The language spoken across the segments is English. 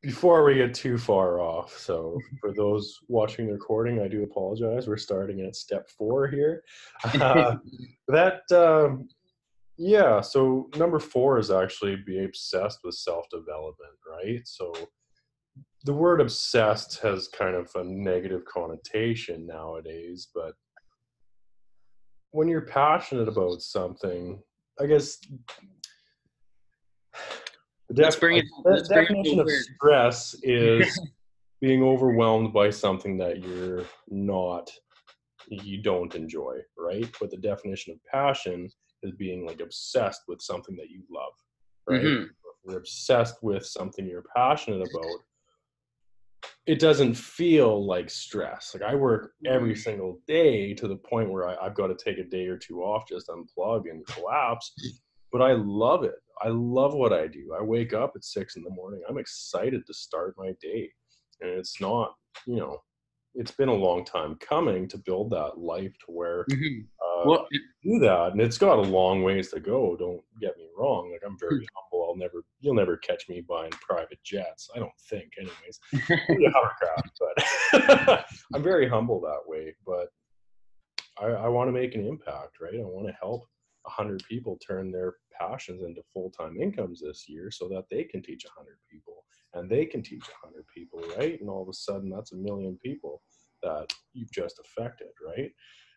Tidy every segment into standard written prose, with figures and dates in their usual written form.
before we get too far off, so for those watching the recording, I do apologize. We're starting at step 4 here. Uh, that, yeah, so number 4 is actually be obsessed with self-development, right? So the word obsessed has kind of a negative connotation nowadays, but when you're passionate about something, I guess the Let's bring it definition to of word. stress is being overwhelmed by something that you don't enjoy, right? But the definition of passion is being like obsessed with something that you love, right? Mm-hmm. If you're obsessed with something you're passionate about, it doesn't feel like stress. Like I work every single day to the point where I've got to take a day or two off, just unplug and collapse. But I love it. I love what I do. I wake up at 6 in the morning. I'm excited to start my day. And it's not, it's been a long time coming to build that life to where Mm-hmm. I Well, do that. And it's got a long ways to go. Don't get me wrong. Like I'm very humble. You'll never catch me buying private jets. I don't think anyways. Maybe a hovercraft, but I'm very humble that way. But I want to make an impact, right? I want to help 100 people turn their passions into full-time incomes this year so that they can teach 100 people and they can teach 100 people, right? And all of a sudden that's a million people that you've just affected, right?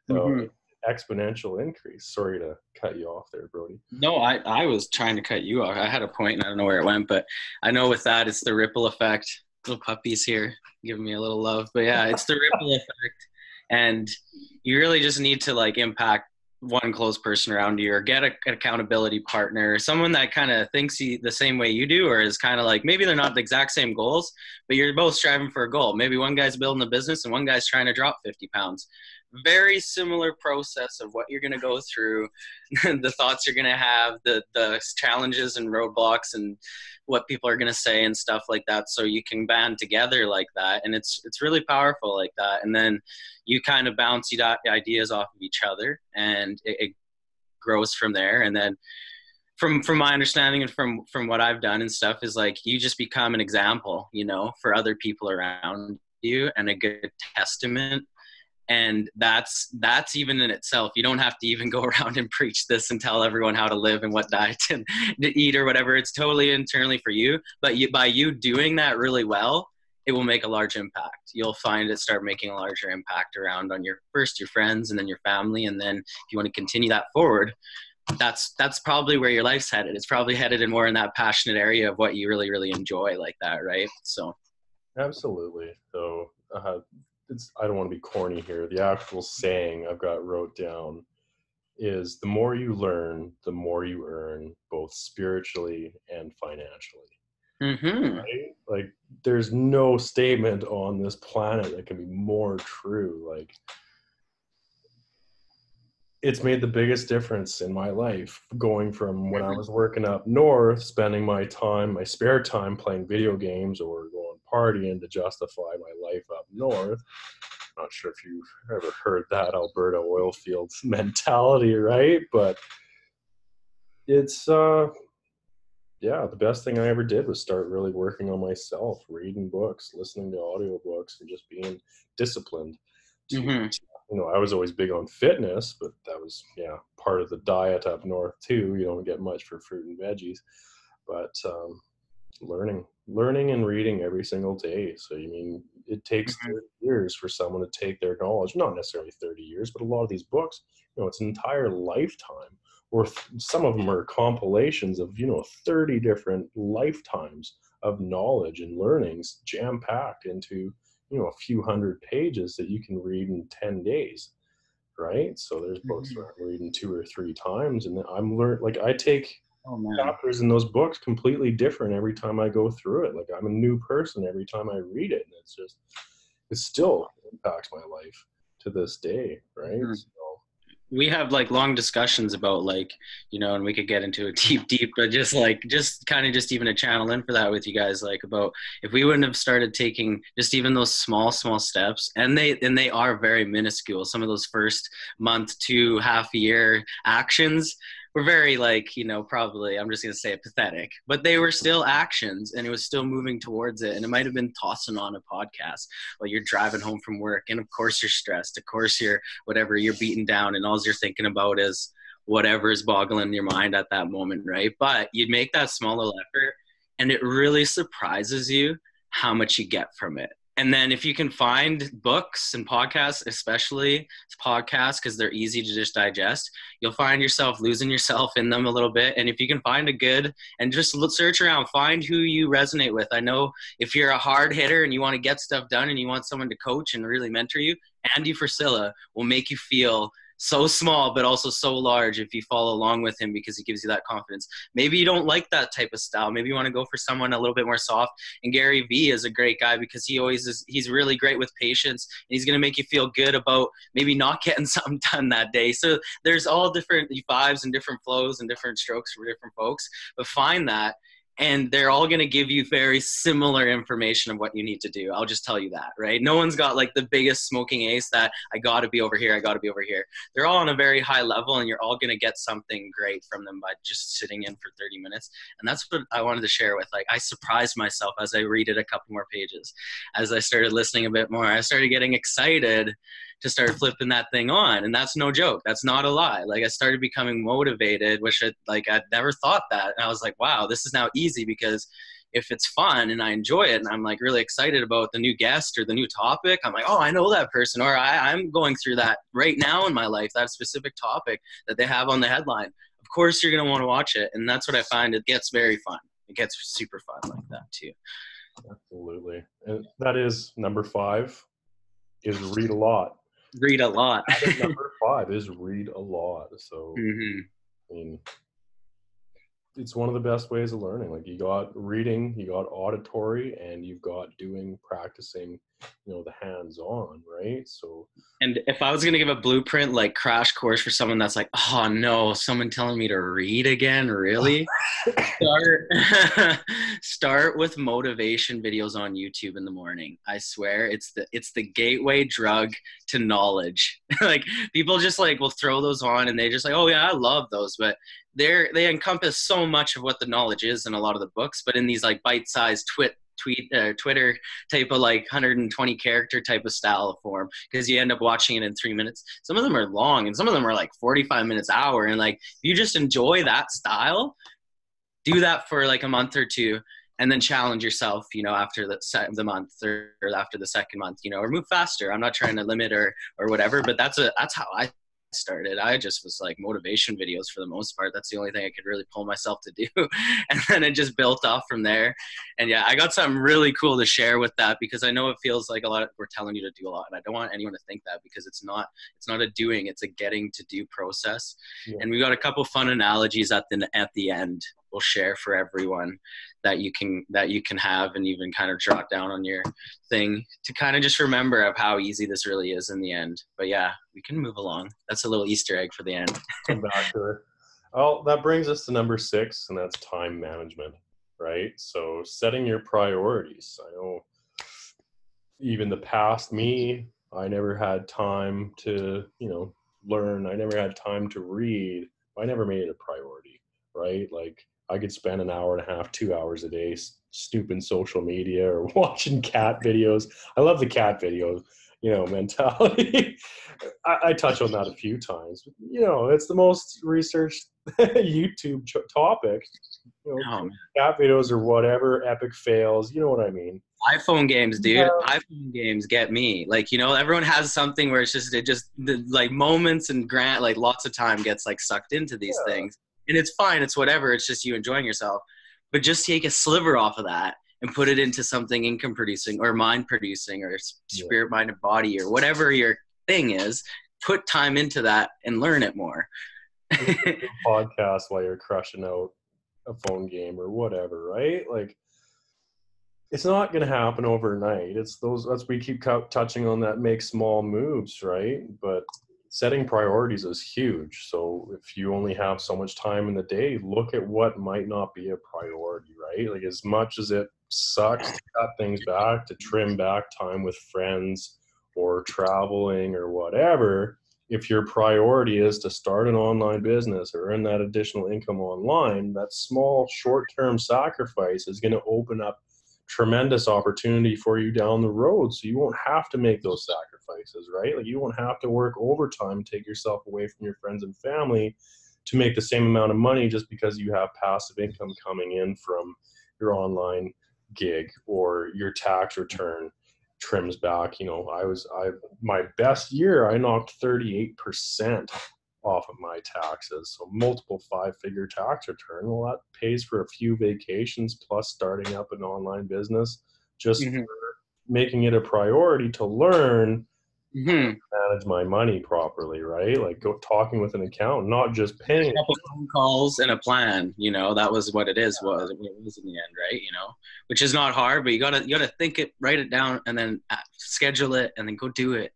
So mm-hmm. exponential increase. Sorry to cut you off there, Brody. No, I was trying to cut you off. I had a point and I don't know where it went, but I know with that, it's the ripple effect. Little puppies here giving me a little love, but yeah, it's the ripple effect. And you really just need to like impact one close person around you or get an accountability partner, someone that kind of thinks the same way you do, or is kind of like, maybe they're not the exact same goals, but you're both striving for a goal. Maybe one guy's building a business and one guy's trying to drop 50 pounds. Very similar process of what you're going to go through, the thoughts you're going to have, the challenges and roadblocks and what people are going to say and stuff like that. So you can band together like that. And it's really powerful like that. And then you kind of bounce ideas off of each other and it grows from there. And then from my understanding and from what I've done and stuff is like, you just become an example, for other people around you and a good testament. And that's even in itself. You don't have to even go around and preach this and tell everyone how to live and what diet to eat or whatever. It's totally internally for you. But by you doing that really well, it will make a large impact. You'll find it start making a larger impact around on your friends and then your family. And then if you want to continue that forward, that's probably where your life's headed. It's probably headed in more in that passionate area of what you really, really enjoy like that, right? So. Absolutely. So I don't want to be corny here. The actual saying I've got wrote down is the more you learn, the more you earn, both spiritually and financially. Mm-hmm. Right? Like there's no statement on this planet that can be more true. Like it's made the biggest difference in my life going from when I was working up north, spending my spare time playing video games or going partying to justify my life up north. Not sure if you've ever heard that Alberta oil fields mentality, right? But it's the best thing I ever did was start really working on myself, reading books, listening to audiobooks, and just being disciplined to I was always big on fitness, but that was part of the diet up north too. You don't get much for fruit and veggies, but learning and reading every single day. So it takes 30 years for someone to take their knowledge, not necessarily 30 years, but a lot of these books, it's an entire lifetime, or some of them are compilations of 30 different lifetimes of knowledge and learnings jam-packed into a few hundred pages that you can read in 10 days, right? So there's books that I'm reading 2 or 3 times, and I take chapters in those books completely different every time I go through it. Like I'm a new person every time I read it, and it still impacts my life to this day, right? So, we have like long discussions about and we could get into it deep, but just even a channel in for that with you guys, like about if we wouldn't have started taking just even those small steps, and they are very minuscule, some of those first month to half a year actions were very like, you know, probably, I'm just going to say it, pathetic, but they were still actions and it was still moving towards it. And it might've been tossing on a podcast while you're driving home from work. And of course you're stressed. Of course you're whatever, you're beaten down and all you're thinking about is whatever is boggling your mind at that moment. Right. But you'd make that small little effort and it really surprises you how much you get from it. And then if you can find books and podcasts, especially podcasts, because they're easy to just digest, you'll find yourself losing yourself in them a little bit. And if you can find a good, and just search around, find who you resonate with. I know if you're a hard hitter and you want to get stuff done and you want someone to coach and really mentor you, Andy Frisella will make you feel so small, but also so large if you follow along with him because he gives you that confidence. Maybe you don't like that type of style. Maybe you want to go for someone a little bit more soft. And Gary Vee is a great guy because he always is, he's really great with patience. And he's going to make you feel good about maybe not getting something done that day. So there's all different vibes and different flows and different strokes for different folks, but find that. And they're all going to give you very similar information of what you need to do. I'll just tell you that, right? No one's got like the biggest smoking ace that I got to be over here. I got to be over here. They're all on a very high level and you're all going to get something great from them by just sitting in for 30 minutes. And that's what I wanted to share with, like, I surprised myself as I read it a couple more pages. As I started listening a bit more, I started getting excited to start flipping that thing on. And that's no joke. That's not a lie. Like I started becoming motivated, which I'd never thought that. And I was like, wow, this is now easy because if it's fun and I enjoy it and I'm like really excited about the new guest or the new topic, I'm like, oh, I know that person, or I'm going through that right now in my life, that specific topic that they have on the headline. Of course, you're going to want to watch it. And that's what I find. It gets very fun. It gets super fun like that too. Absolutely. And that is number 5 is read a lot. Read a lot. Number 5 is read a lot. So, I mean, it's one of the best ways of learning. Like you got reading, you got auditory, and you've got practicing, you know, the hands-on, right? So, and if I was going to give a blueprint, like crash course for someone that's like, oh no, someone telling me to read again, really? Start with motivation videos on YouTube in the morning. I swear it's the gateway drug to knowledge. Like people just like will throw those on and they just like, oh yeah, I love those, but they encompass so much of what the knowledge is in a lot of the books, but in these like bite-sized Twitter type of like 120 character type of style of form, because you end up watching it in 3 minutes. Some of them are long and some of them are like 45 minutes, hour. And like, if you just enjoy that style, do that for like a month or two and then challenge yourself, you know, after the month or after the second month, you know, or move faster. I'm not trying to limit or whatever, but that's how I started. I just was like motivation videos for the most part. That's the only thing I could really pull myself to do. And then it just built off from there. And yeah, I got something really cool to share with that because I know it feels like we're telling you to do a lot. And I don't want anyone to think that because it's not a doing, it's a getting to do process. Yeah. And we got a couple fun analogies at the end we'll share for everyone that you can have and even kind of jot down on your thing to kind of just remember of how easy this really is in the end. But yeah, we can move along. That's a little Easter egg for the end. Come back to it. Well, that brings us to number 6, and that's time management, right? So setting your priorities. I know even the past me, I never had time to, you know, learn. I never had time to read. I never made it a priority, right? Like I could spend an hour and a half, 2 hours a day snooping social media or watching cat videos. I love the cat videos, you know, mentality. I touch on that a few times. You know, it's the most researched YouTube topic. You know, cat videos or whatever, epic fails. You know what I mean? iPhone games, dude. Yeah. iPhone games get me. Like, you know, everyone has something where like moments and like lots of time gets like sucked into these things. And it's fine. It's whatever. It's just you enjoying yourself. But just take a sliver off of that and put it into something income producing or mind producing or spirit, mind, and body or whatever your thing is. Put time into that and learn it more. Podcast while you're crushing out a phone game or whatever, right? Like, it's not going to happen overnight. That's we keep touching on that, make small moves, right? But setting priorities is huge. So if you only have so much time in the day, look at what might not be a priority, right? Like as much as it sucks to cut things back, to trim back time with friends or traveling or whatever, if your priority is to start an online business or earn that additional income online, that small short-term sacrifice is going to open up tremendous opportunity for you down the road. So you won't have to make those sacrifices, right? Like you won't have to work overtime, take yourself away from your friends and family to make the same amount of money just because you have passive income coming in from your online gig or your tax return trims back. My best year, I knocked 38% off of my taxes. So multiple 5-figure tax return. Well, that pays for a few vacations plus starting up an online business, just Mm-hmm. for making it a priority to learn Mm-hmm. manage my money properly, right? Like talking with an accountant, not just paying. A couple phone calls and a plan, that was what it was in the end, right? Which is not hard, but you gotta think it, write it down, and then schedule it, and then go do it.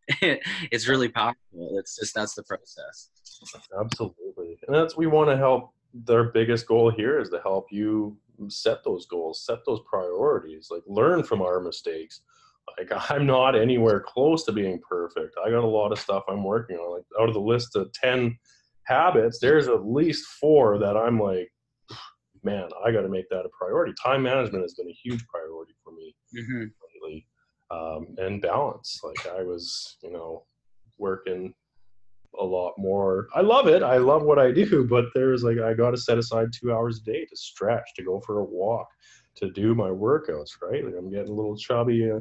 It's really powerful. That's the process. Absolutely. And we want to help. Their biggest goal here is to help you set those goals, set those priorities, like learn from our mistakes. Like I'm not anywhere close to being perfect. I got a lot of stuff I'm working on. Like out of the list of 10 habits, there's at least 4 that I'm like, man, I got to make that a priority. Time management has been a huge priority for me lately, and balance. Like I was, working a lot more. I love it. I love what I do, but there's like, I got to set aside 2 hours a day to stretch, to go for a walk, to do my workouts, right? Like I'm getting a little chubby, I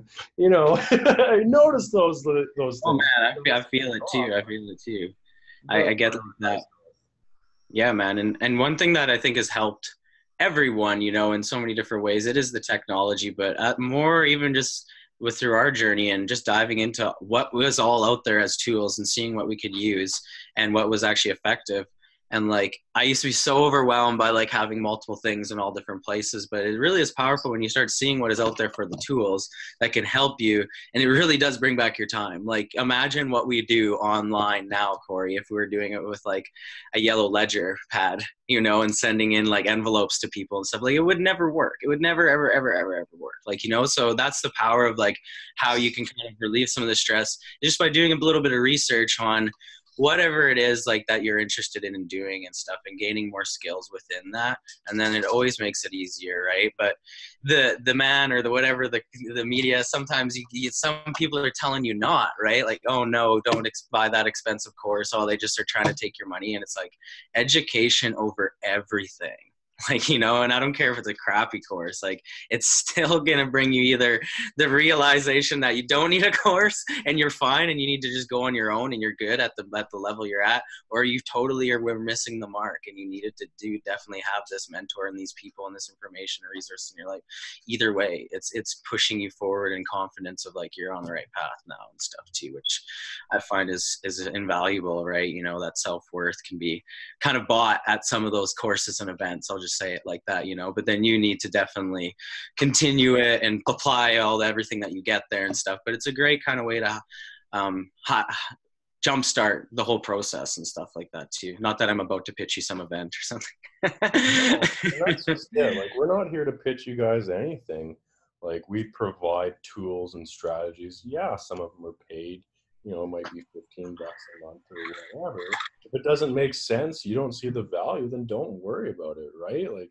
notice those things. Oh man, I feel it too. I get that. Yeah, man. And one thing that I think has helped everyone, in so many different ways, it is the technology, but more even just through our journey and just diving into what was all out there as tools and seeing what we could use and what was actually effective. And like, I used to be so overwhelmed by like having multiple things in all different places, but it really is powerful when you start seeing what is out there for the tools that can help you. And it really does bring back your time. Like imagine what we do online now, Corey, if we were doing it with like a yellow ledger pad, and sending in like envelopes to people and stuff. Like it would never work. It would never, ever, ever, ever, ever work. Like, so that's the power of like how you can kind of relieve some of the stress just by doing a little bit of research on whatever it is like that you're interested in doing and stuff, and gaining more skills within that. And then it always makes it easier, right? But the man or the whatever, the media, sometimes some people are telling you not, right? Like, oh no, don't buy that expensive course. Oh, they just are trying to take your money. And it's like education over everything. Like, and I don't care if it's a crappy course, like it's still going to bring you either the realization that you don't need a course and you're fine and you need to just go on your own and you're good at the level you're at, or you totally we're missing the mark and you needed to definitely have this mentor and these people and this information or resource in your life. Either way, it's pushing you forward in confidence of like, you're on the right path now and stuff too, which I find is invaluable, right? That self-worth can be kind of bought at some of those courses and events. I'll just say it like that, but then you need to definitely continue it and apply everything that you get there and stuff. But it's a great kind of way to jumpstart the whole process and stuff like that too. Not that I'm about to pitch you some event or something. No, that's just it. Like we're not here to pitch you guys anything. Like we provide tools and strategies. Yeah, some of them are paid. It might be $15 a month or whatever. If it doesn't make sense, you don't see the value, then don't worry about it, right? Like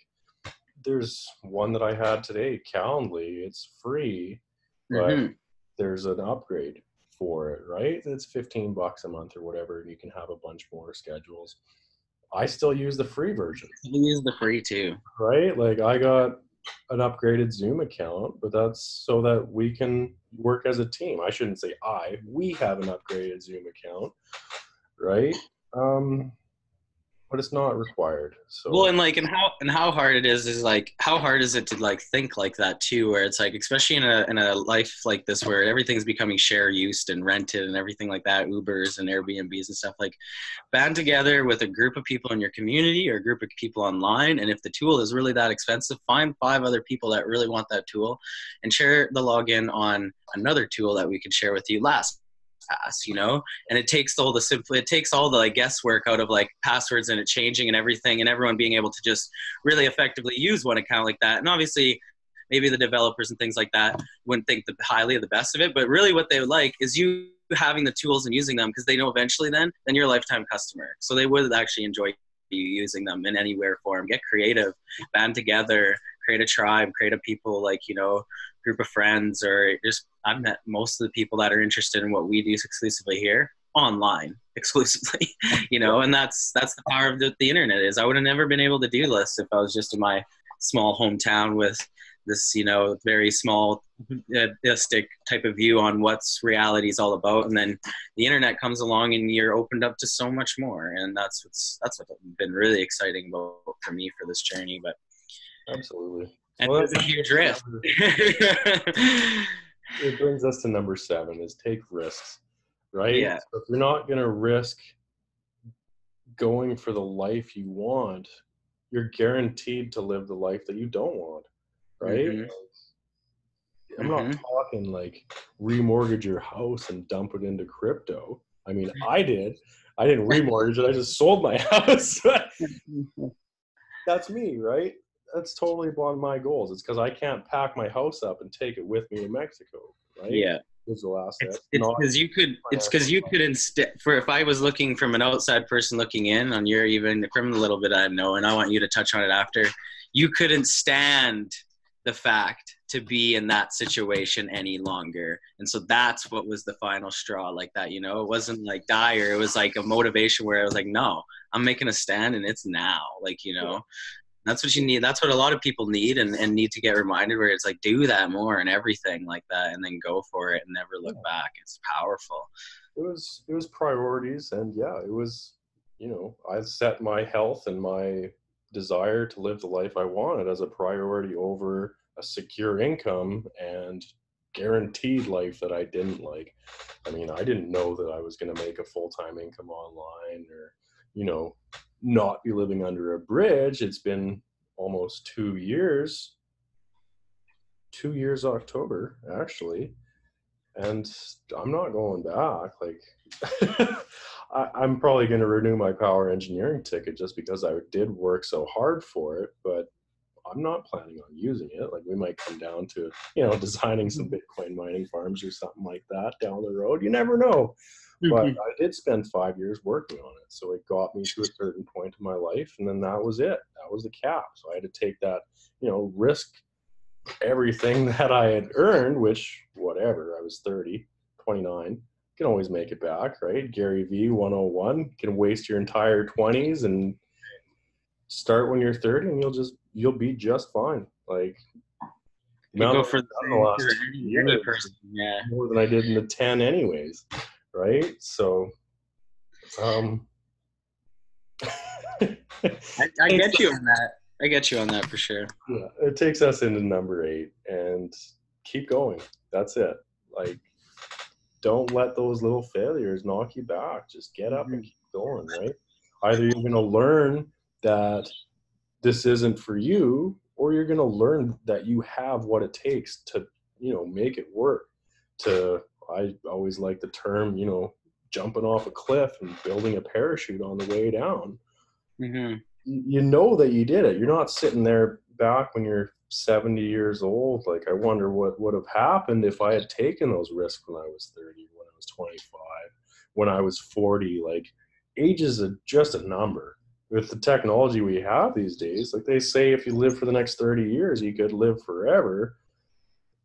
there's one that I had today, Calendly. It's free, but there's an upgrade for it, right? It's $15 a month or whatever, and you can have a bunch more schedules. I still use the free version. You use the free too, right? Like I got an upgraded Zoom account, but that's so that we can work as a team. I shouldn't say we have an upgraded Zoom account, right? But it's not required. So well, and how hard it is like, how hard is it to like think like that too, where it's like, especially in a life like this where everything's becoming share used and rented and everything like that, Ubers and Airbnbs and stuff, like band together with a group of people in your community or a group of people online, and if the tool is really that expensive, find 5 other people that really want that tool and share the login on another tool that we can share with you last pass, and it takes all the like guesswork out of like passwords and it changing and everything, and everyone being able to just really effectively use one account like that. And obviously maybe the developers and things like that wouldn't think highly of the best of it, but really what they would like is you having the tools and using them, because they know eventually then you're a lifetime customer. So they would actually enjoy you using them in anywhere form. Get creative, band together, create a tribe, create a people, like, you know, group of friends, or just, I've met most of the people that are interested in what we do exclusively here online exclusively, you know, and that's the power of the internet. Is I would have never been able to do this if I was just in my small hometown with this, you know, very small type of view on what's reality is all about. And then the internet comes along and you're opened up to so much more. And that's what's been really exciting about for me for this journey. But absolutely. And well, there's a huge risk. It brings us to number 7, is take risks, right? Yeah. So if you're not going to risk going for the life you want, you're guaranteed to live the life that you don't want, right? Mm-hmm. I'm not talking like remortgage your house and dump it into crypto. I mean, I didn't remortgage it. I just sold my house. That's me, right? That's totally beyond my goals. It's because I can't pack my house up and take it with me to Mexico, right? Yeah. Digital assets. It's because you could instead, if I was looking from an outside person looking in on your, even from the little bit I know, and I want you to touch on it after, you couldn't stand the fact to be in that situation any longer. And so that's what was the final straw, like that, you know. It wasn't like dire, it was like a motivation where I was like, no, I'm making a stand and it's now, like, you know. That's what you need. That's what a lot of people need and need to get reminded, where it's like, do that more and everything like that, and then go for it and never look back. It's powerful. It was priorities, and it was, you know, I set my health and my desire to live the life I wanted as a priority over a secure income and guaranteed life that I didn't like. I mean, I didn't know that I was going to make a full-time income online, or, you know, not be living under a bridge. It's been almost 2 years. 2 years October, actually. And I'm not going back. Like, I'm probably going to renew my power engineering ticket just because I did work so hard for it, but I'm not planning on using it. Like, we might come down to, you know, designing some Bitcoin mining farms or something like that down the road. You never know. But I did spend 5 years working on it. So it got me to a certain point in my life, and then that was it. That was the cap. So I had to take that, you know, risk everything that I had earned, which, whatever, I was 30, 29. Can always make it back, right? Gary V 101, can waste your entire 20s and start when you're 30, and you'll be just fine. Like, you go for the last year, more than I did in the 10 anyways, right? So I get you on that. I get you on that for sure. Yeah, it takes us into number 8, and keep going. That's it. Like, don't let those little failures knock you back. Just get up and keep going, right? Either you're going to learn that this isn't for you, or you're going to learn that you have what it takes to, you know, make it work. I always like the term, you know, jumping off a cliff and building a parachute on the way down. You know that you did it. You're not sitting there back when you're 70 years old. Like, I wonder what would have happened if I had taken those risks when I was 30, when I was 25, when I was 40. Like, age is just a number. With the technology we have these days, like they say, if you live for the next 30 years, you could live forever.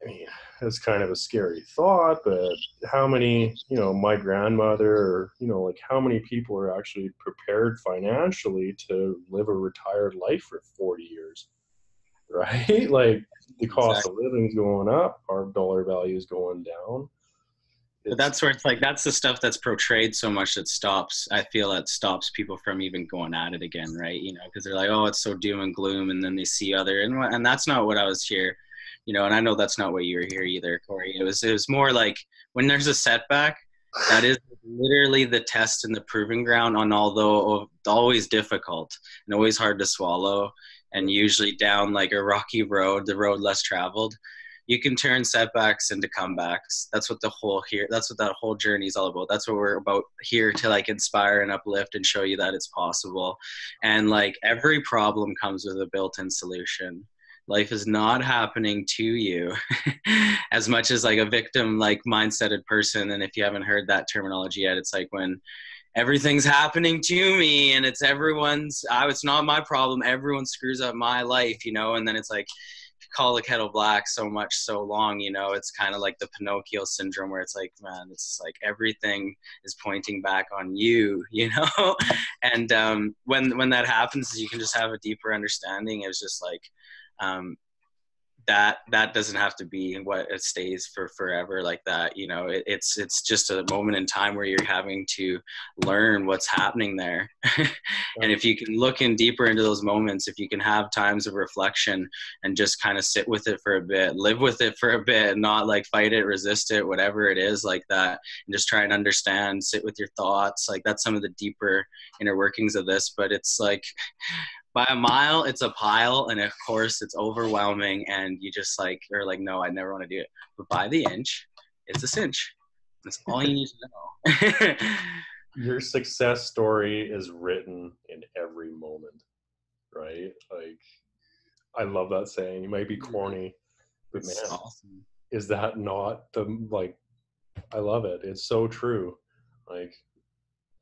I mean, it's kind of a scary thought, but how many, you know, my grandmother, or, you know, like, how many people are actually prepared financially to live a retired life for 40 years, right? Like, the cost of living is going up, our dollar value is going down. But that's where it's like, that's the stuff that's portrayed so much that stops, I feel that stops people from even going at it again, right? You know, because they're like, oh, it's so doom and gloom, and then they see other, and that's not what I was here. You know, and I know that's not what you were here either, Corey. It was more like, when there's a setback, that is literally the test and the proving ground on, although always difficult and always hard to swallow, and usually down like a rocky road, the road less traveled, you can turn setbacks into comebacks. That's what that whole journey is all about. That's what we're about here, to like inspire and uplift and show you that it's possible. And like, every problem comes with a built-in solution. Life is not happening to you as much as like a victim, like mindseted person. And if you haven't heard that terminology yet, it's like when everything's happening to me and it's it's not my problem. Everyone screws up my life, and then it's like, call the kettle black so much so long, it's kind of like the Pinocchio syndrome where it's like, man, it's like everything is pointing back on you. And when that happens, you can just have a deeper understanding. It's just like that doesn't have to be what it stays for forever like that. It's just a moment in time where you're having to learn what's happening there. And if you can look in deeper into those moments, if you can have times of reflection and just kind of sit with it for a bit, live with it for a bit, not like fight it, resist it, whatever it is like that, and just try and understand, sit with your thoughts. Like that's some of the deeper inner workings of this. But it's like, by a mile, it's a pile, and of course, it's overwhelming, and you just like, you're like, no, I never want to do it. But by the inch, it's a cinch. That's all you need to know. Your success story is written in every moment, right? Like, I love that saying. It might be corny, but man, awesome. Is that not I love it. It's so true. Like,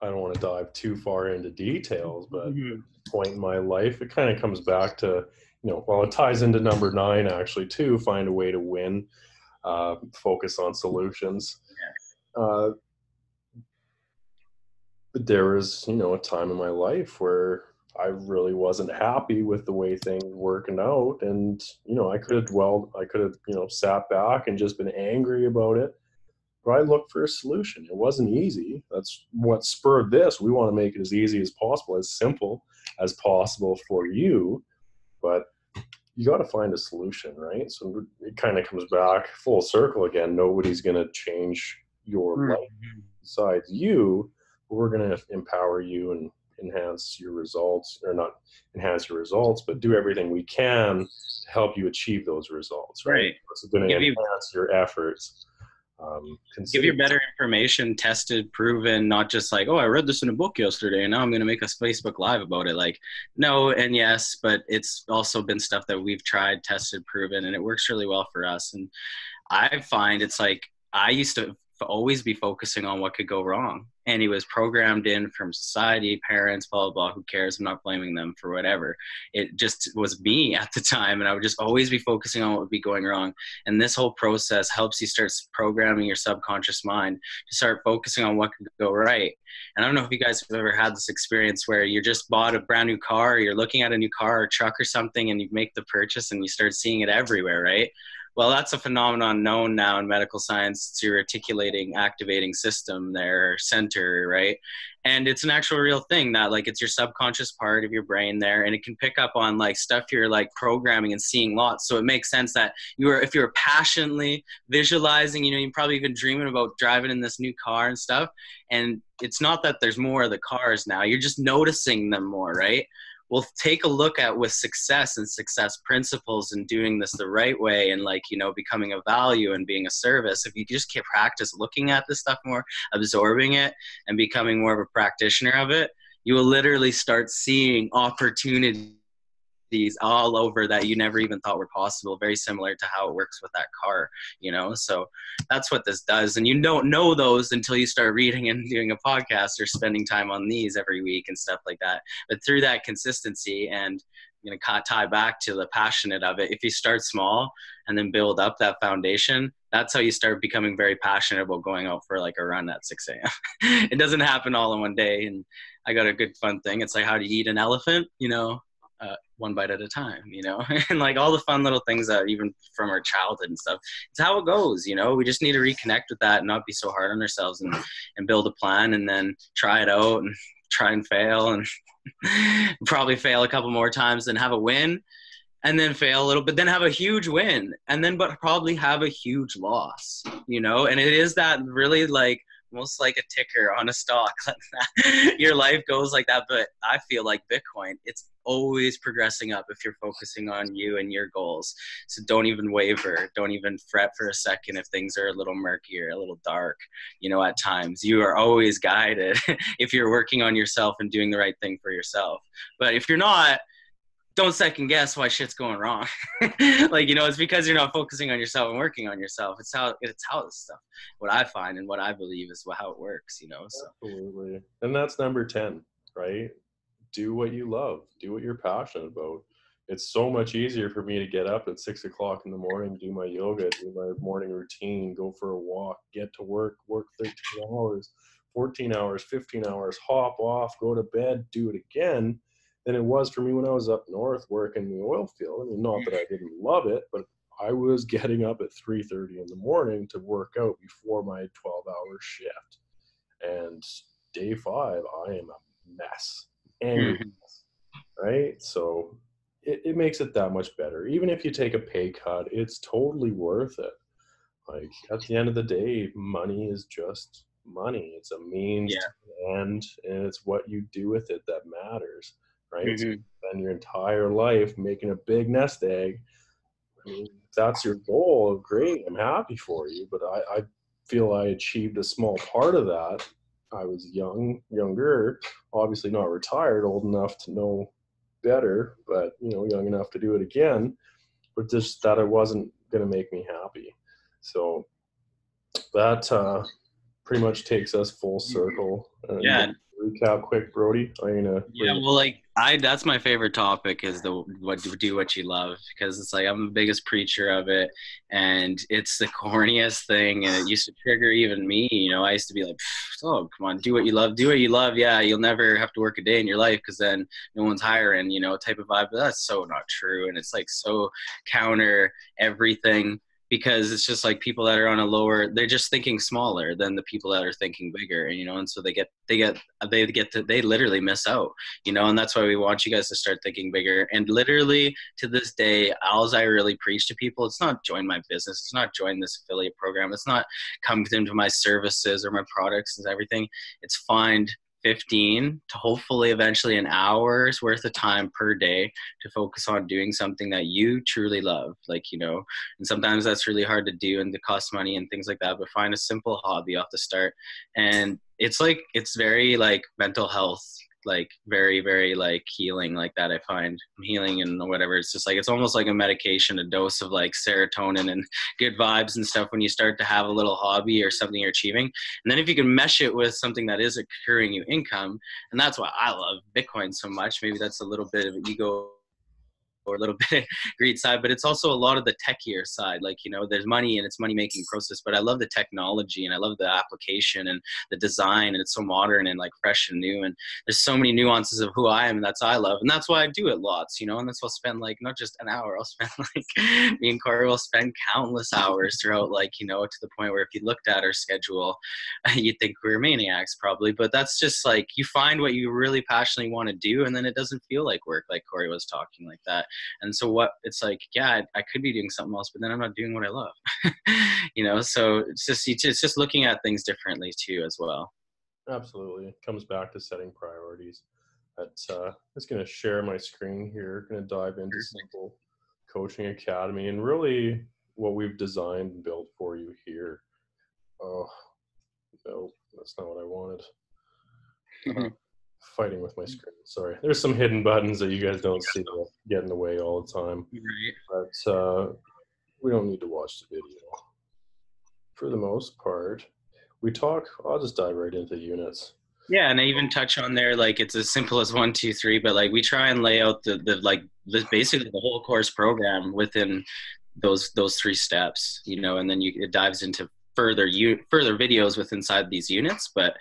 I don't want to dive too far into details, but at this point in my life, it kind of comes back to, it ties into number 9 actually too, find a way to win, focus on solutions. But there was, a time in my life where I really wasn't happy with the way things were working out. And, I could have sat back and just been angry about it. But I looked for a solution. It wasn't easy. That's what spurred this. We want to make it as easy as possible, as simple as possible for you. But you got to find a solution, right? So it kind of comes back full circle again. Nobody's going to change your life besides you. We're going to empower you and enhance your results, or not enhance your results, but do everything we can to help you achieve those results, right? It's going to enhance your efforts. Give you better information, tested, proven, not just like, oh, I read this in a book yesterday and now I'm going to make a Facebook Live about it. Like, no and yes, but it's also been stuff that we've tried, tested, proven, and it works really well for us. And I find it's like, I used to always be focusing on what could go wrong. And he was programmed in from society, parents, blah, blah, blah, who cares? I'm not blaming them for whatever. It just was me at the time. And I would just always be focusing on what would be going wrong. And this whole process helps you start programming your subconscious mind to start focusing on what could go right. And I don't know if you guys have ever had this experience where you just bought a brand new car, or you're looking at a new car or truck or something, and you make the purchase and you start seeing it everywhere, right? Well, that's a phenomenon known now in medical science. It's your articulating, activating system there, center, right? And it's an actual real thing that like it's your subconscious part of your brain there, and it can pick up on like stuff you're like programming and seeing lots. So it makes sense that if you're passionately visualizing, you're probably even dreaming about driving in this new car and stuff. And it's not that there's more of the cars now, you're just noticing them more, right? Well, take a look at with success and success principles and doing this the right way, and like, becoming a value and being a service. If you just keep practice looking at this stuff more, absorbing it, and becoming more of a practitioner of it, you will literally start seeing opportunities all over that you never even thought were possible. Very similar to how it works with that car, so that's what this does. And you don't know those until you start reading and doing a podcast or spending time on these every week and stuff like that. But through that consistency, and tie back to the passionate of it, if you start small and then build up that foundation, that's how you start becoming very passionate about going out for like a run at 6 a.m. It doesn't happen all in one day. And I got a good fun thing. It's like, how do you eat an elephant? One bite at a time, and like all the fun little things that even from our childhood and stuff, it's how it goes. We just need to reconnect with that and not be so hard on ourselves, and build a plan, and then try it out and try and fail, and probably fail a couple more times, and have a win, and then fail a little, but then have a huge win, and then but probably have a huge loss, and it is that really like almost like a ticker on a stock. Your life goes like that. But I feel like Bitcoin, it's always progressing up if you're focusing on you and your goals. So don't even waver. Don't even fret for a second if things are a little murky or a little dark, at times. You are always guided if you're working on yourself and doing the right thing for yourself. But if you're not, don't second guess why shit's going wrong. Like, you know, it's because you're not focusing on yourself and working on yourself. It's how this stuff, what I find and what I believe is how it works, you know. So Absolutely. And that's number 10, right? Do what you love, do what you're passionate about. It's so much easier for me to get up at 6 o'clock in the morning, do my yoga, do my morning routine, go for a walk, get to work, work 13 hours, 14 hours, 15 hours, hop off, go to bed, do it again, than it was for me when I was up north working in the oil field. I mean, not that I didn't love it, but I was getting up at 3:30 in the morning to work out before my 12-hour shift. And day 5, I am a mess, angry, mhm. right? So it makes it that much better. Even if you take a pay cut, it's totally worth it. Like at the end of the day, money is just money. It's a means Yeah. to an end, and it's what you do with it that matters, right? So Hmm. you spend your entire life making a big nest egg. I mean, if that's your goal, great. I'm happy for you, but I feel I achieved a small part of that. I was younger, obviously not retired, old enough to know better, but young enough to do it again. But just that it wasn't going to make me happy. So that pretty much takes us full circle. And Yeah. recap quick, Brody. I'm gonna Yeah, bring. well, like that's my favorite topic is the what do what you love, because it's like I'm the biggest preacher of it, and it's the corniest thing, and it used to trigger even me. You know, I used to be like, "Oh, come on, do what you love, do what you love." Yeah, you'll never have to work a day in your life because then no one's hiring. You know, type of vibe. But that's so not true, and it's like so counter everything, because it's just like people that are on a lower, they're just thinking smaller than the people that are thinking bigger, you know, and so they literally miss out, you know, and that's why we want you guys to start thinking bigger. And literally to this day, all I really preach to people, it's not join my business, it's not join this affiliate program, it's not come into my services or my products and everything. It's find 15 to hopefully eventually an hour's worth of time per day to focus on doing something that you truly love, like, you know. And sometimes that's really hard to do and it costs money and things like that, but find a simple hobby off the start. And it's like, it's very like mental health, like very, very like healing, like that. I find healing and whatever. It's just like, it's almost like a medication, a dose of like serotonin and good vibes and stuff when you start to have a little hobby or something you're achieving. And then if you can mesh it with something that is accruing you income, and that's why I love Bitcoin so much. Maybe that's a little bit of ego or a little bit greed side, but it's also a lot of the techier side. Like, you know, there's money and it's money making process, but I love the technology and I love the application and the design, and it's so modern and like fresh and new. And there's so many nuances of who I am, and that's I love. And that's why I do it lots, you know, and that's why I'll spend like not just an hour, I'll spend like me and Corey will spend countless hours throughout, like, you know, to the point where if you looked at our schedule, you'd think we were maniacs probably, but that's just like you find what you really passionately want to do, and then it doesn't feel like work, like Corey was talking like that. And so what it's like, yeah, I could be doing something else, but then I'm not doing what I love. You know, so it's just looking at things differently too as well. Absolutely. It comes back to setting priorities. But I'm just going to share my screen here. Going to dive into Simple Coaching Academy and really what we've designed and built for you here. Oh, no, that's not what I wanted. Uh, Fighting with my screen. Sorry. There's some hidden buttons that you guys don't see that get in the way all the time. Right. But we don't need to watch the video. For the most part, I'll just dive right into units. Yeah, and I even touch on there like it's as simple as 1, 2, 3, but like we try and lay out the like basically the whole course program within those 3 steps, you know, and then it dives into further videos with inside these units. But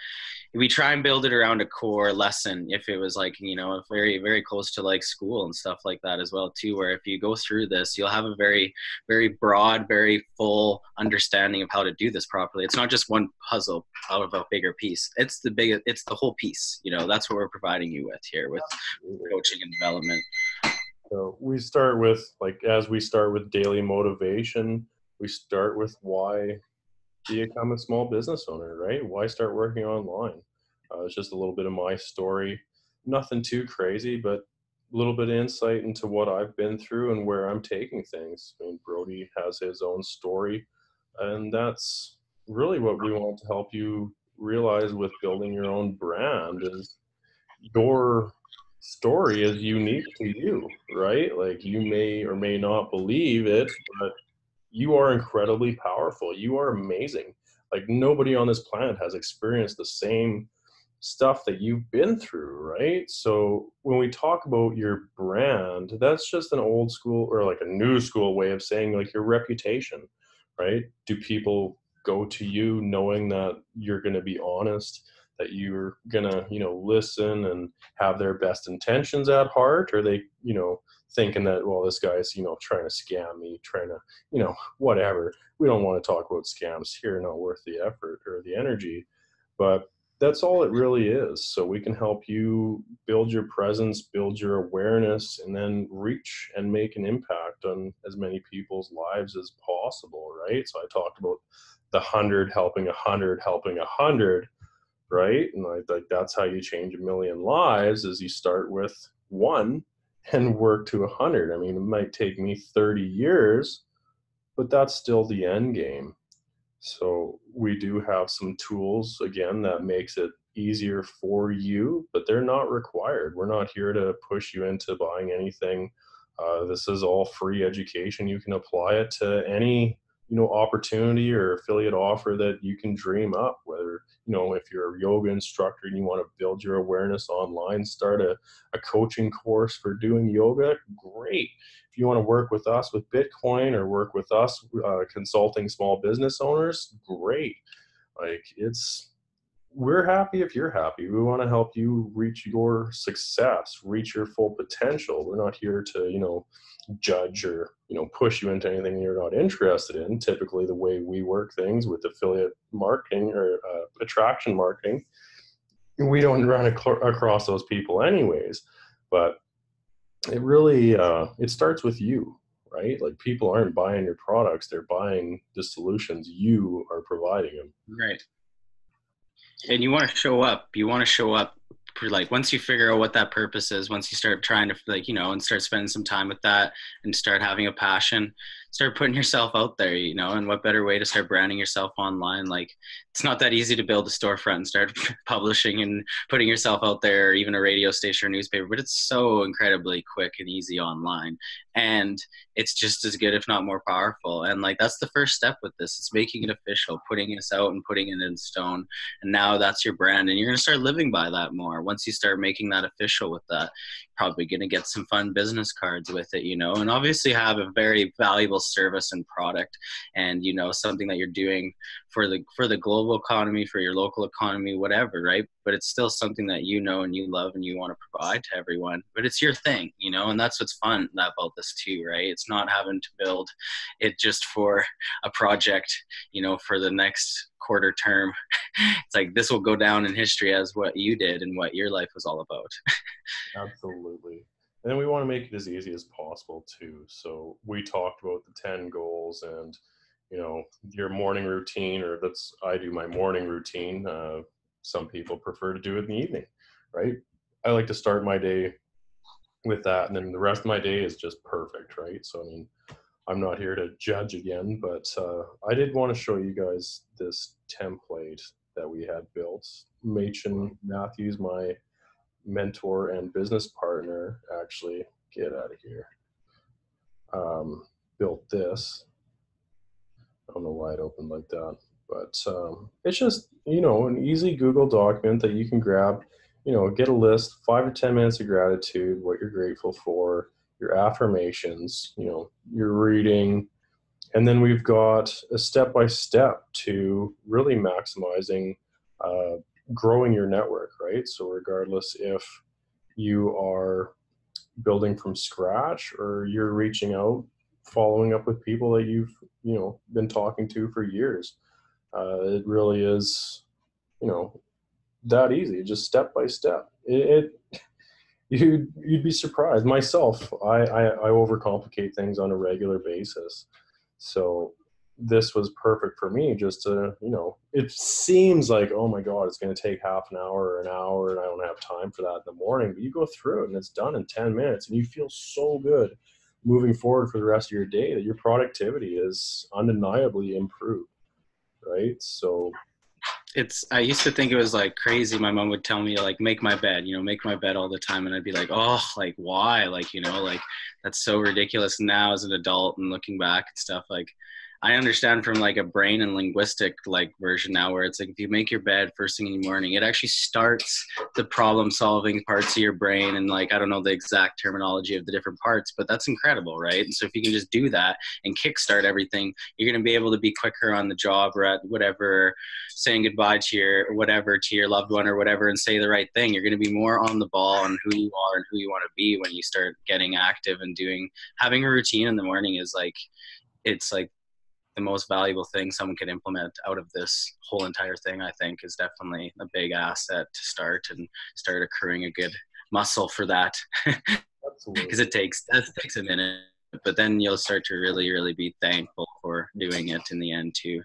we try and build it around a core lesson, if it was like, you know, very, very close to like school and stuff like that as well too, where if you go through this, you'll have a very, very broad, very full understanding of how to do this properly. It's not just one puzzle out of a bigger piece. It's the whole piece, you know. That's what we're providing you with here with coaching and development. So we start with, like, as we start with daily motivation, we start with why do you become a small business owner, right? Why start working online? It's just a little bit of my story. Nothing too crazy, but a little bit of insight into what I've been through and where I'm taking things. I mean, Brody has his own story, and that's really what we want to help you realize with building your own brand is your story is unique to you, right? Like you may or may not believe it, but you are incredibly powerful. You are amazing. Like nobody on this planet has experienced the same stuff that you've been through, right? So when we talk about your brand, that's just an old school or like a new school way of saying like your reputation, right? Do people go to you knowing that you're going to be honest, that you're going to, listen and have their best intentions at heart? Or are they, thinking that, well, this guy's, trying to scam me, trying to, whatever. We don't want to talk about scams here, not worth the effort or the energy. But that's all it really is. So we can help you build your presence, build your awareness, and then reach and make an impact on as many people's lives as possible, right? So I talked about the 100 helping 100 helping 100, right? And like that's how you change 1,000,000 lives, is you start with one and work to 100. I mean, it might take me 30 years, but that's still the end game. So we do have some tools, again, that makes it easier for you, but they're not required. We're not here to push you into buying anything. This is all free education. You can apply it to any, opportunity or affiliate offer that you can dream up, whether, if you're a yoga instructor and you want to build your awareness online, start a coaching course for doing yoga, great. If you want to work with us with Bitcoin or work with us consulting small business owners, great. Like we're happy if you're happy. We want to help you reach your success, reach your full potential. We're not here to, judge or, push you into anything you're not interested in. Typically the way we work things with affiliate marketing or attraction marketing, we don't run across those people anyways. But it really it starts with you, right? Like people aren't buying your products, they're buying the solutions you are providing them. Right. And you want to show up. You want to show up for, like, once you figure out what that purpose is, once you start trying to, like, and start spending some time with that and start having a passion, start putting yourself out there, and what better way to start branding yourself online? Like, it's not that easy to build a storefront and start publishing and putting yourself out there, or even a radio station or newspaper, but it's so incredibly quick and easy online. And it's just as good, if not more powerful. And like, that's the first step with this. It's making it official, putting this out and putting it in stone. And now that's your brand. And you're going to start living by that more. Once you start making that official with that, probably going to get some fun business cards with it, and obviously have a very valuable service and product, and, something that you're doing for the global economy, for your local economy, whatever, right? But it's still something that and you love and you want to provide to everyone. But it's your thing, and that's what's fun about this too, right? It's not having to build it just for a project, for the next quarter term. It's like, this will go down in history as what you did and what your life was all about. Absolutely. And then we want to make it as easy as possible too. So we talked about the 10 goals and, your morning routine, or I do my morning routine. Some people prefer to do it in the evening, right? I like to start my day with that, and then the rest of my day is just perfect, right? So, I mean, I'm not here to judge again, but I did want to show you guys this template that we had built. Machen Matthews, my mentor and business partner, actually, get out of here, built this. I don't know why it opened like that, but it's just, an easy Google document that you can grab, get a list, 5 to 10 minutes of gratitude, what you're grateful for, your affirmations, your reading. And then we've got a step-by-step to really maximizing, growing your network, right? So regardless if you are building from scratch or you're reaching out, following up with people that you've, been talking to for years, it really is, that easy, just step by step. You'd be surprised. Myself, I overcomplicate things on a regular basis. So this was perfect for me, just to, it seems like, oh my God, it's going to take half an hour or an hour and I don't have time for that in the morning. But you go through it and it's done in 10 minutes and you feel so good moving forward for the rest of your day that your productivity is undeniably improved, right? So I used to think it was like crazy. My mom would tell me to like make my bed, make my bed all the time. And I'd be like, oh, like why? Like, like that's so ridiculous. Now as an adult and looking back and stuff, like I understand from like a brain and linguistic like version now where it's like if you make your bed first thing in the morning, it actually starts the problem solving parts of your brain. And like I don't know the exact terminology of the different parts, but that's incredible, right? And so if you can just do that and kickstart everything, you're gonna be able to be quicker on the job or at whatever, saying goodbye to your whatever to your loved one or whatever, and say the right thing. You're going to be more on the ball on who you are and who you want to be when you start getting active and having a routine in the morning is like it's like the most valuable thing someone could implement out of this whole entire thing. I think is definitely a big asset to start accruing a good muscle for that. Because Absolutely. that takes a minute, but then you'll start to really be thankful for doing it in the end too.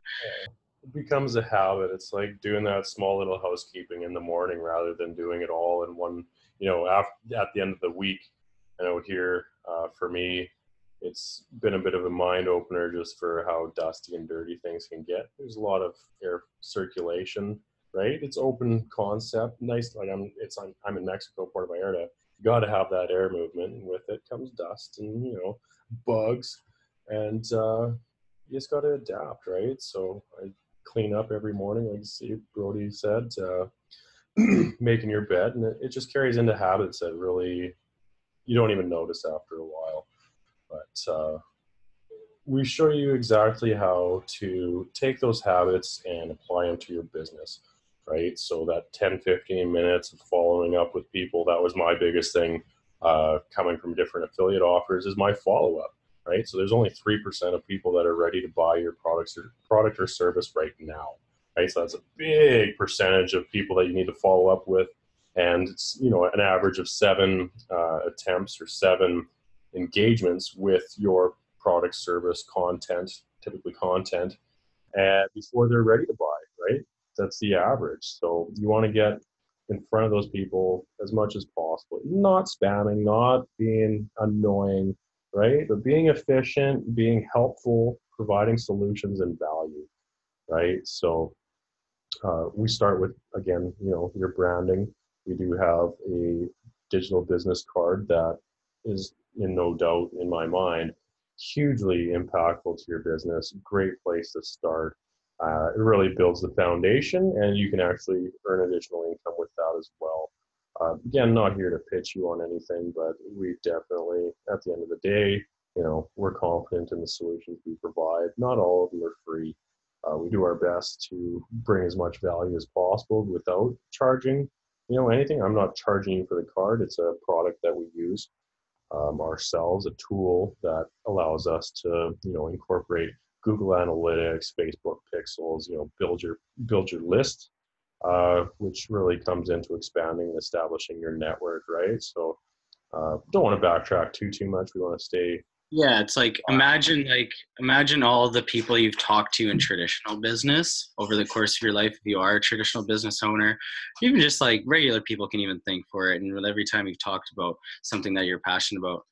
It becomes a habit. It's like doing that small little housekeeping in the morning rather than doing it all in one, at the end of the week. I know here for me, it's been a bit of a mind opener just for how dusty and dirty things can get. There's a lot of air circulation, right? It's open concept, nice. Like I'm in Mexico, Puerto Vallarta. You got to have that air movement, and with it comes dust and bugs, and you just got to adapt, right? So I clean up every morning, like Steve Brody said, making your bed, and it just carries into habits that really you don't even notice after a while. But we show you exactly how to take those habits and apply them to your business, right? So that 10-15 minutes of following up with people, that was my biggest thing coming from different affiliate offers is my follow-up, right? So there's only 3% of people that are ready to buy your product or service right now, right? So that's a big percentage of people that you need to follow up with. And it's, an average of 7 attempts or 7 engagements with your product, service, content, typically content, and before they're ready to buy, right? That's the average. So you want to get in front of those people as much as possible. Not spamming, not being annoying, right? But being efficient, being helpful, providing solutions and value, right? So we start with, again, your branding. We do have a digital business card that is, in no doubt in my mind, hugely impactful to your business. Great place to start. It really builds the foundation, and you can actually earn additional income with that as well. Again, not here to pitch you on anything, but we definitely, at the end of the day, we're confident in the solutions we provide. Not all of them are free. We do our best to bring as much value as possible without charging, anything. I'm not charging you for the card. It's a product that we use ourselves, a tool that allows us to, incorporate Google Analytics, Facebook Pixels, build your list, which really comes into expanding and establishing your network, right? So don't want to backtrack too much. We want to stay. Yeah, it's like imagine all the people you've talked to in traditional business over the course of your life. If you are a traditional business owner, even just like regular people can even think for it. And with every time you've talked about something that you're passionate about,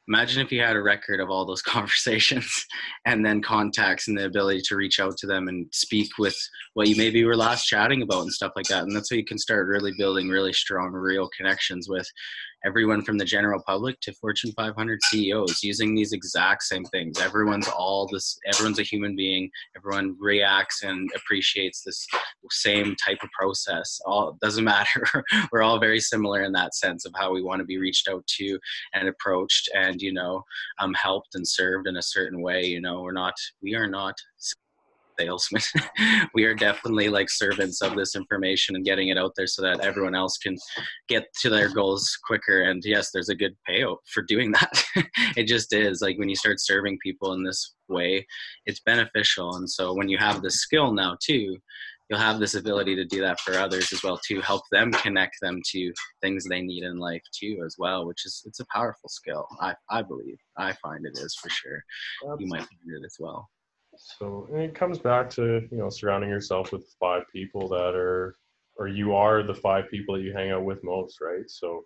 imagine if you had a record of all those conversations and then contacts and the ability to reach out to them and speak with what you maybe were last chatting about and stuff like that. And that's how you can start really building really strong, real connections with everyone from the general public to Fortune 500 CEOs using these exact same things. Everyone's a human being. Everyone reacts and appreciates this same type of process. All doesn't matter. We're all very similar in that sense of how we want to be reached out to and approached and, helped and served in a certain way. We are not salesmen. We are definitely like servants of this information and getting it out there so that everyone else can get to their goals quicker. And yes, there's a good payout for doing that. It just is like when you start serving people in this way, it's beneficial. And so when you have the skill now too, you'll have this ability to do that for others as well, to help them connect them to things they need in life too as well, which is, it's a powerful skill. I believe, I find it is for sure. You might find it as well. So and it comes back to, surrounding yourself with 5 people that are, or you are the 5 people that you hang out with most, right? So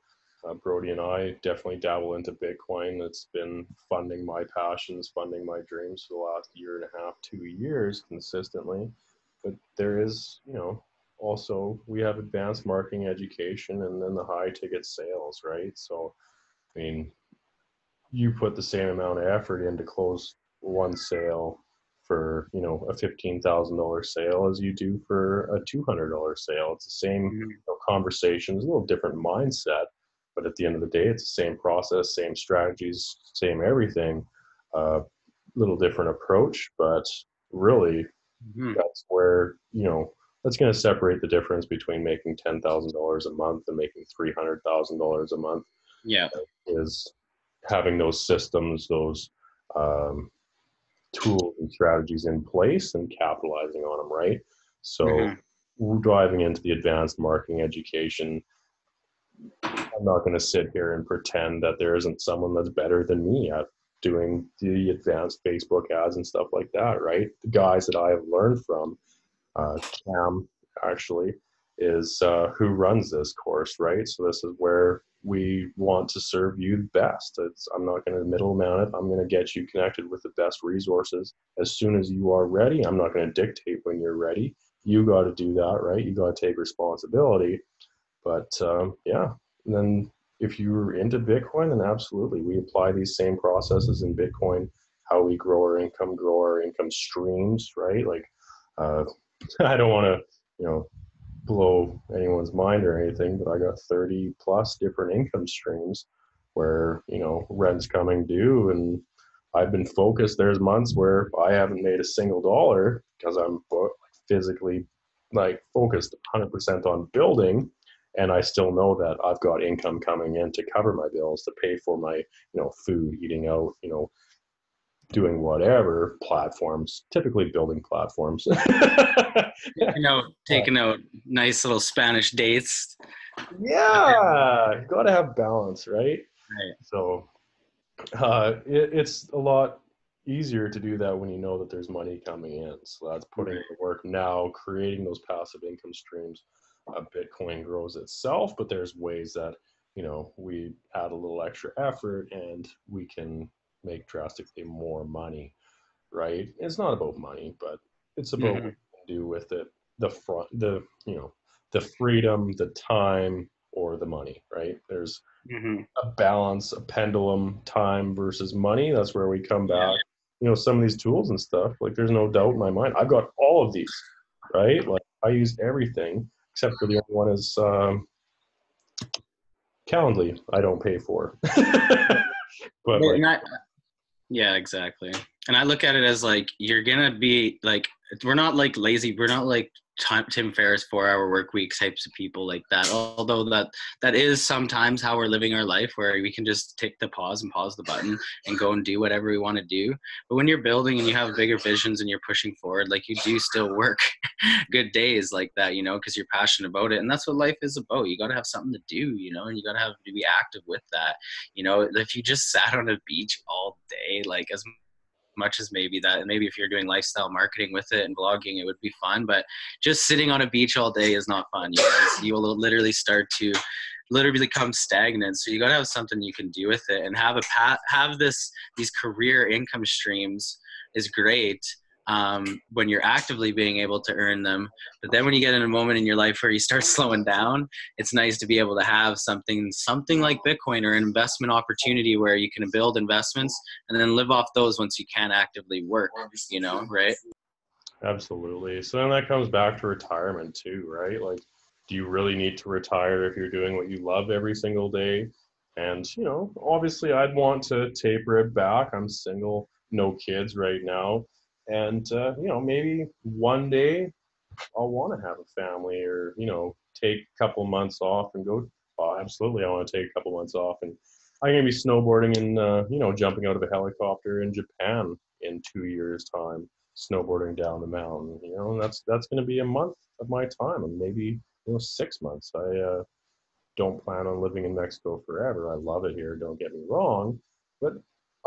Brody and I definitely dabble into Bitcoin. That's been funding my passions, funding my dreams for the last year and a half, 2 years consistently. But there is, also we have advanced marketing education and then the high ticket sales, right? So, I mean, you put the same amount of effort in to close one sale for, you know, a $15,000 sale as you do for a $200 sale. It's the same, Mhm. conversations, a little different mindset, but at the end of the day, it's the same process, same strategies, same everything. Little different approach, but really Mhm. that's where, that's going to separate the difference between making $10,000 a month and making $300,000 a month Yeah. is having those systems, those um, tools and strategies in place and capitalizing on them, right? So, Mhm. diving into the advanced marketing education, I'm not going to sit here and pretend that there isn't someone that's better than me at doing the advanced Facebook ads and stuff like that, right? The guys that I have learned from, Cam actually, is who runs this course, right? So this is where we want to serve you best. I'm not going to middleman it. I'm going to get you connected with the best resources as soon as you are ready. I'm not going to dictate when you're ready. You got to do that, right? You got to take responsibility. But yeah, and then if you're into Bitcoin, then absolutely, we apply these same processes in Bitcoin. How we grow our income streams, right? Like, uh, I don't want to, blow anyone's mind or anything, but I got 30 plus different income streams where, rent's coming due and I've been focused. There's months where I haven't made a single dollar because I'm physically like focused 100% on building. And I still know that I've got income coming in to cover my bills, to pay for my, food, eating out, doing whatever platforms, typically building platforms. Taking out nice little Spanish dates. Yeah, you got to have balance, right? Right. So it's a lot easier to do that when you know that there's money coming in. So that's putting in the work now, creating those passive income streams. Bitcoin grows itself, but there's ways that we add a little extra effort and we can make drastically more money, right? It's not about money, but it's about what Mhm. you can do with it. The freedom, the time, or the money, right? There's Mhm. a balance, a pendulum, time versus money. That's where we come Yeah. back. Some of these tools and stuff, like there's no doubt in my mind. I've got all of these, right? Like I use everything except for the only one is Calendly. I don't pay for, but like, And yeah, exactly. And I look at it as like you're gonna be like we're not like lazy. We're not like Tim Ferriss 4 hour work week types of people like that. Although that is sometimes how we're living our life, where we can just take the pause and pause the button and go and do whatever we want to do. But when you're building and you have bigger visions and you're pushing forward, like you do still work good days like that, because you're passionate about it. And that's what life is about. You got to have something to do, and you got to have to be active with that. If you just sat on a beach all day, like as much as maybe if you're doing lifestyle marketing with it and blogging, it would be fun, but just sitting on a beach all day is not fun, you guys. You will literally start to literally become stagnant. So you got to have something you can do with it, and have these career income streams is great, when you're actively being able to earn them. But then when you get in a moment in your life where you start slowing down, it's nice to be able to have something like Bitcoin or an investment opportunity where you can build investments and then live off those once you can actively work, right? absolutely. So then that comes back to retirement too, right? Like, do you really need to retire if you're doing what you love every single day? And, obviously I'd want to taper it back. I'm single, no kids right now. And, maybe one day I'll want to have a family or, take a couple months off and go. Oh, absolutely. I want to take a couple months off and I'm going to be snowboarding and, jumping out of a helicopter in Japan in 2 years time, snowboarding down the mountain, and that's going to be a month of my time and maybe, 6 months. I don't plan on living in Mexico forever. I love it here. Don't get me wrong. But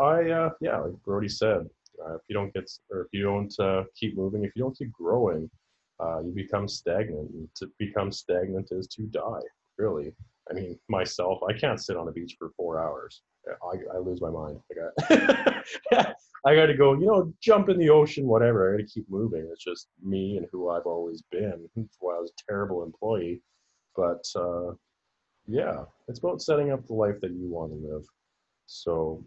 yeah, like Brody said, if you don't get, or if you don't keep moving, if you don't keep growing, you become stagnant. And to become stagnant is to die. really. I mean, myself, I can't sit on a beach for 4 hours. I lose my mind. I got to go, jump in the ocean, whatever. I got to keep moving. It's just me and who I've always been. That's why I was a terrible employee. But yeah, it's about setting up the life that you want to live. So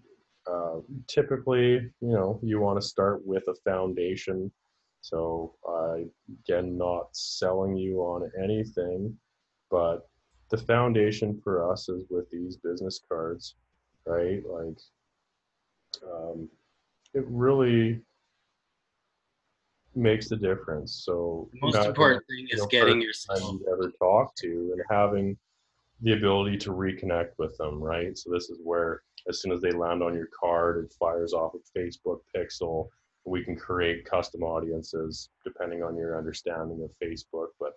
typically, you want to start with a foundation. So again, not selling you on anything, but the foundation for us is with these business cards, right? Like it really makes the difference. So The most imagine, important thing is first getting time yourself. you ever talk to and having the ability to reconnect with them, right? So this is where as soon as they land on your card, it fires off a Facebook pixel. We can create custom audiences depending on your understanding of Facebook, but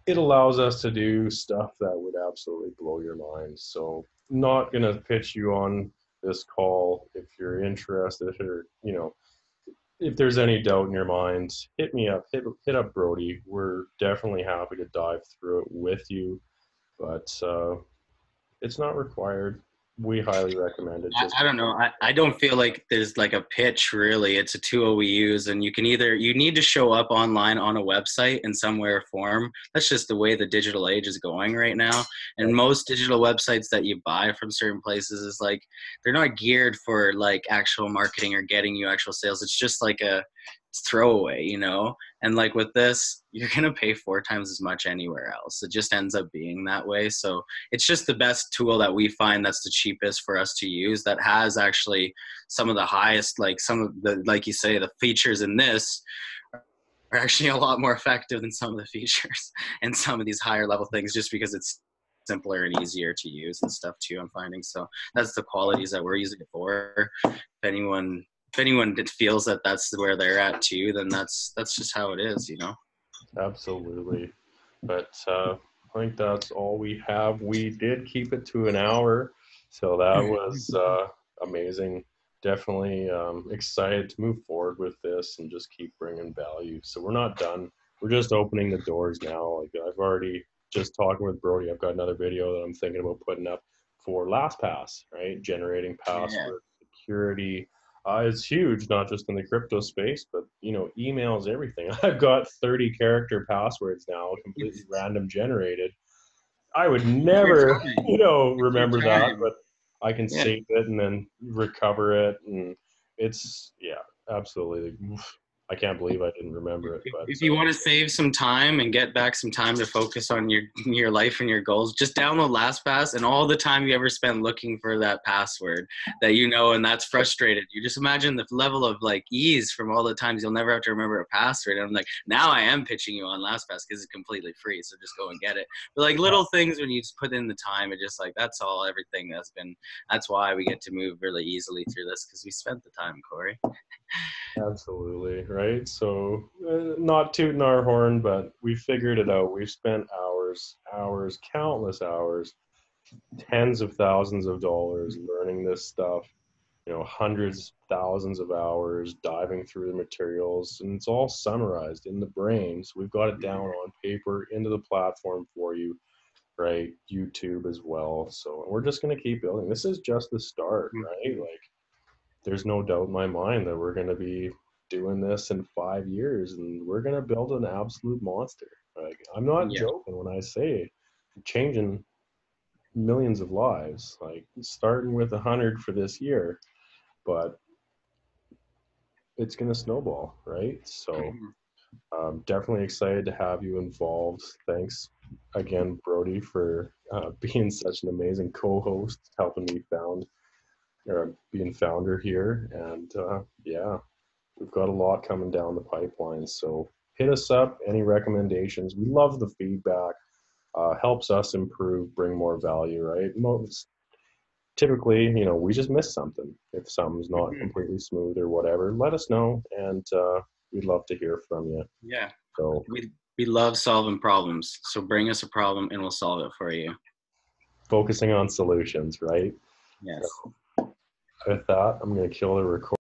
it allows us to do stuff that would absolutely blow your mind. So not going to pitch you on this call. If you're interested, or if there's any doubt in your mind, hit me up, hit up Brody. We're definitely happy to dive through it with you, but it's not required. We highly recommend it. Just I don't know. I don't feel like there's like a pitch really. It's a tool we use, and you need to show up online on a website in some way or form. That's just the way the digital age is going right now. And most digital websites that you buy from certain places is like, they're not geared for like actual marketing or getting you actual sales. It's just like a throwaway, And like with this, you're going to pay 4 times as much anywhere else. It just ends up being that way. So it's just the best tool that we find that's the cheapest for us to use, that has actually some of the highest, like some of the, like you say, the features in this are actually a lot more effective than some of the features and some of these higher level things, just because it's simpler and easier to use and stuff too, I'm finding. So that's the qualities that we're using it for. If anyone feels that that's where they're at too, then that's just how it is, Absolutely. But I think that's all we have. We did keep it to an hour, so that was amazing. Definitely excited to move forward with this and just keep bringing value. So we're not done. We're just opening the doors now. Like I've already just talking with Brody. I've got another video that I'm thinking about putting up for LastPass, right? Generating password security. It's huge, not just in the crypto space, but emails, everything. I've got 30 character passwords now, completely random generated. I would never, remember that, but I can save it and then recover it, and it's absolutely. I can't believe I didn't remember it. But if you want to save some time and get back some time to focus on your life and your goals, just download LastPass, and all the time you ever spend looking for that password that and that's frustrated. You just imagine the level of like ease from all the times you'll never have to remember a password. And I'm like, now I am pitching you on LastPass because it's completely free, so just go and get it. But like little things, when you just put in the time, it just like that's all everything that's why we get to move really easily through this, because we spent the time, Corey. Absolutely, right? So not tooting our horn, but we figured it out. We've spent hours, countless hours, tens of thousands of dollars learning this stuff, hundreds, thousands of hours diving through the materials, and it's all summarized in the brain. So we've got it down on paper into the platform for you, right? YouTube as well. So we're just going to keep building. This is just the start, right? Like, there's no doubt in my mind that we're going to be doing this in 5 years, and we're going to build an absolute monster. Like, I'm not joking when I say changing millions of lives, like starting with 100 for this year, but it's going to snowball, right? So definitely excited to have you involved. Thanks again, Brody, for being such an amazing co-host, helping me being founder here. And we've got a lot coming down the pipeline. So hit us up, any recommendations. We love the feedback. Helps us improve, bring more value, right? Typically, we just miss something. If something's not completely smooth or whatever, let us know, and we'd love to hear from you. Yeah. So we love solving problems. So bring us a problem and we'll solve it for you. Focusing on solutions, right? Yes. So with that, I'm going to kill the record.